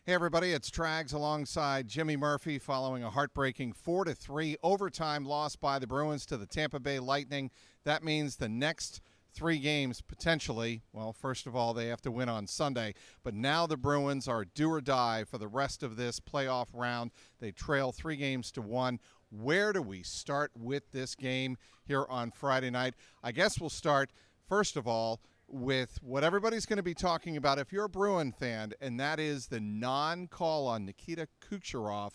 Hey everybody, it's Trags alongside Jimmy Murphy following a heartbreaking 4-3 overtime loss by the Bruins to the Tampa Bay Lightning. That means the next 3 games potentially, well, first of all, they have to win on Sunday, but now the Bruins are do or die for the rest of this playoff round. They trail 3-1. Where do we start with this game here on Friday night? I guess we'll start, first of all, with what everybody's going to be talking about if you're a Bruin fan, and that is the non-call on Nikita Kucherov,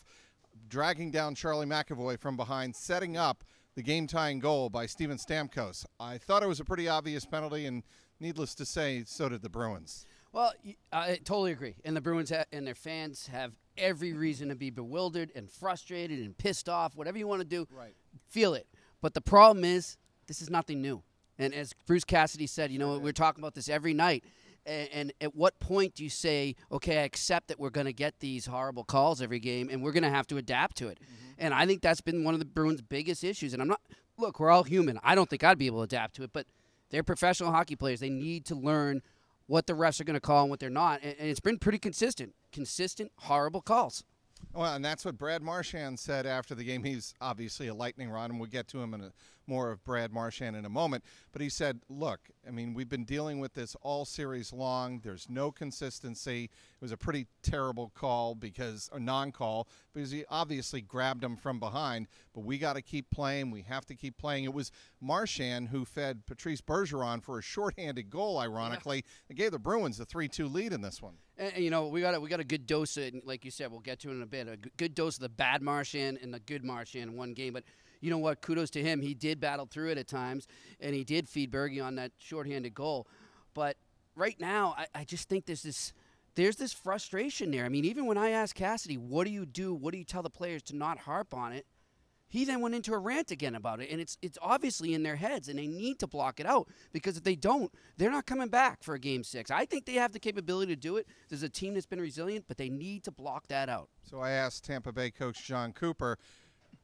dragging down Charlie McAvoy from behind, setting up the game-tying goal by Steven Stamkos. I thought it was a pretty obvious penalty, and needless to say, so did the Bruins. Well, I totally agree. And the Bruins and their fans have every reason to be bewildered and frustrated and pissed off, whatever you want to do, Right. Feel it. But the problem is, this is nothing new. And as Bruce Cassidy said, we're talking about this every night. And at what point do you say, okay, I accept that we're going to get these horrible calls every game, and we're going to have to adapt to it? Mm-hmm. And I think that's been one of the Bruins' biggest issues. And look, we're all human. I don't think I'd be able to adapt to it, but they're professional hockey players. They need to learn what the refs are going to call and what they're not. And it's been pretty consistent, horrible calls. Well, and that's what Brad Marchand said after the game. He's obviously a lightning rod, and we'll get to him in more of Brad Marchand in a moment. But he said, look, I mean, we've been dealing with this all series long. There's no consistency. It was a pretty terrible call a non-call, because he obviously grabbed him from behind. But we got to keep playing. We have to keep playing. It was Marchand who fed Patrice Bergeron for a shorthanded goal, ironically. It gave the Bruins a 3-2 lead in this one. And we got a good dose of, like you said, we'll get to it in a bit, a good dose of the bad Marchand and the good Marchand in one game. But you know what? Kudos to him. He did battle through it at times, and he did feed Bergie on that shorthanded goal. But right now, I just think there's this frustration there. I mean, even when I asked Cassidy, what do you do? What do you tell the players to not harp on it? He then went into a rant again about it, and it's obviously in their heads, and they need to block it out, because if they don't, they're not coming back for a Game 6. I think they have the capability to do it. There's a team that's been resilient, but they need to block that out. So I asked Tampa Bay coach John Cooper,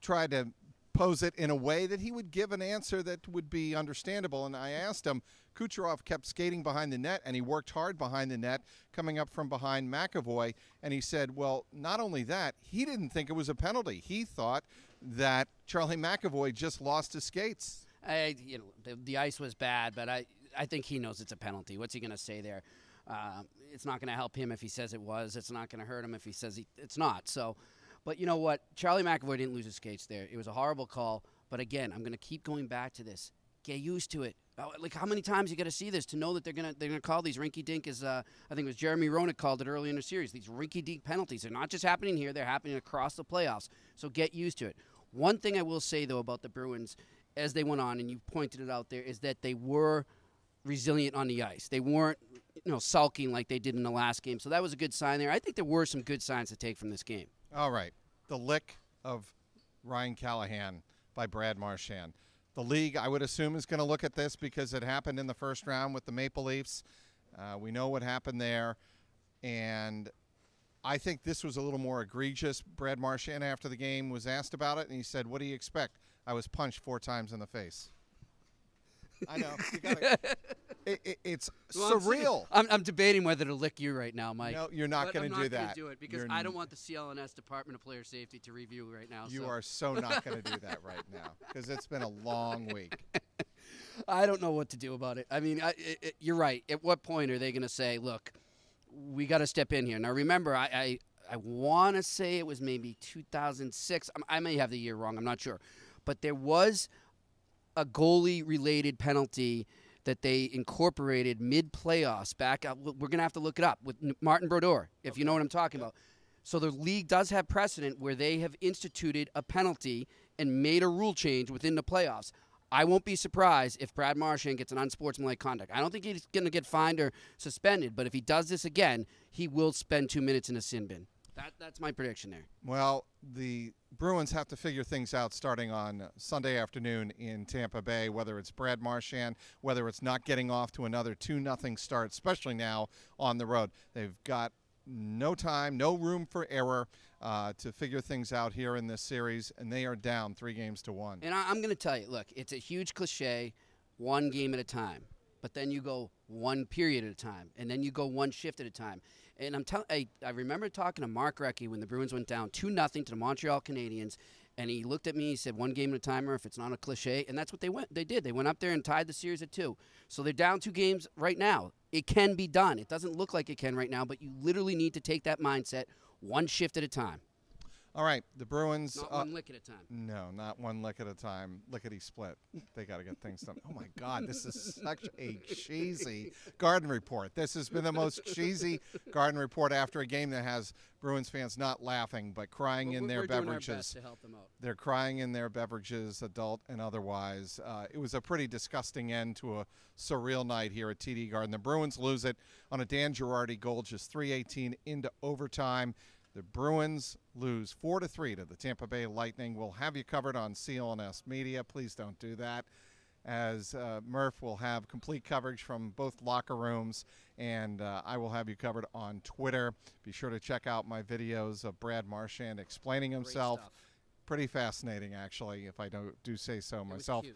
tried to pose it in a way that he would give an answer that would be understandable, and I asked him, Kucherov kept skating behind the net, and he worked hard behind the net, coming up from behind McAvoy, and he said, well, not only that, he didn't think it was a penalty. He thought that Charlie McAvoy just lost his skates. The ice was bad, but I think he knows it's a penalty. What's he going to say there? It's not going to help him if he says it was. It's not going to hurt him if he says it's not. So, but you know what? Charlie McAvoy didn't lose his skates there. It was a horrible call. But again, I'm going to keep going back to this. Get used to it. Like, how many times you got to see this to know that they're gonna call these rinky-dink, as I think it was Jeremy Roenick called it early in the series. These rinky-dink penalties are not just happening here; they're happening across the playoffs. So get used to it. One thing I will say though about the Bruins, as they went on, and you pointed it out there, is that they were resilient on the ice. They weren't, sulking like they did in the last game. So that was a good sign there. I think there were some good signs to take from this game. All right, the lick of Ryan Callahan by Brad Marchand. The league, I would assume, is going to look at this because it happened in the first round with the Maple Leafs. We know what happened there. And I think this was a little more egregious. Brad Marchand, after the game, was asked about it, and he said, what do you expect? I was punched 4 times in the face. I know. It's surreal. I'm debating whether to lick you right now, Mike. No, you're not going to do that. I'm not going to do it because I don't want the CLNS Department of Player Safety to review right now. You are so not going to do that right now because it's been a long week. I don't know what to do about it. I mean, you're right. At what point are they going to say, look, we got to step in here? Now, remember, I want to say it was maybe 2006. I may have the year wrong. I'm not sure. But there was a goalie-related penalty that they incorporated mid-playoffs back up. We're going to have to look it up with Martin Brodeur, if you know what I'm talking about. So the league does have precedent where they have instituted a penalty and made a rule change within the playoffs. I won't be surprised if Brad Marchand gets an unsportsmanlike conduct. I don't think he's going to get fined or suspended, but if he does this again, he will spend 2 minutes in a sin bin. That's my prediction there. Well, the Bruins have to figure things out starting on Sunday afternoon in Tampa Bay, whether it's Brad Marchand, whether it's not getting off to another 2-0 start, especially now on the road. They've got no time, no room for error to figure things out here in this series, and they are down 3-1. And I'm going to tell you, look, it's a huge cliche, one game at a time. But then you go one period at a time, and then you go one shift at a time. And I remember talking to Mark Recchi when the Bruins went down 2-0 to the Montreal Canadiens, and he looked at me. He said, "One game at a time, or if it's not a cliche," and that's what they did. They went up there and tied the series at 2. So they're down 2 games right now. It can be done. It doesn't look like it can right now, but you literally need to take that mindset one shift at a time. All right, the Bruins. Not one lick at a time. No, not one lick at a time. Lickety split. They got to get things done. Oh my God, this is such a cheesy Garden Report. This has been the most cheesy Garden Report after a game that has Bruins fans not laughing but crying in their beverages. Doing our best to help them out. They're crying in their beverages, adult and otherwise. It was a pretty disgusting end to a surreal night here at TD Garden. The Bruins lose it on a Dan Girardi goal, just 3:18 into overtime. The Bruins lose 4-3 to the Tampa Bay Lightning. We'll have you covered on CLNS Media. Please don't do that, as Murph will have complete coverage from both locker rooms, and I will have you covered on Twitter. Be sure to check out my videos of Brad Marchand explaining himself. Pretty fascinating, actually, if I do say so myself.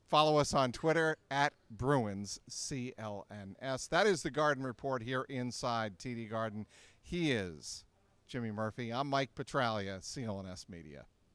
Follow us on Twitter at Bruins CLNS. That is the Garden Report here inside TD Garden. He is Jimmy Murphy. I'm Mike Petraglia, CLNS Media.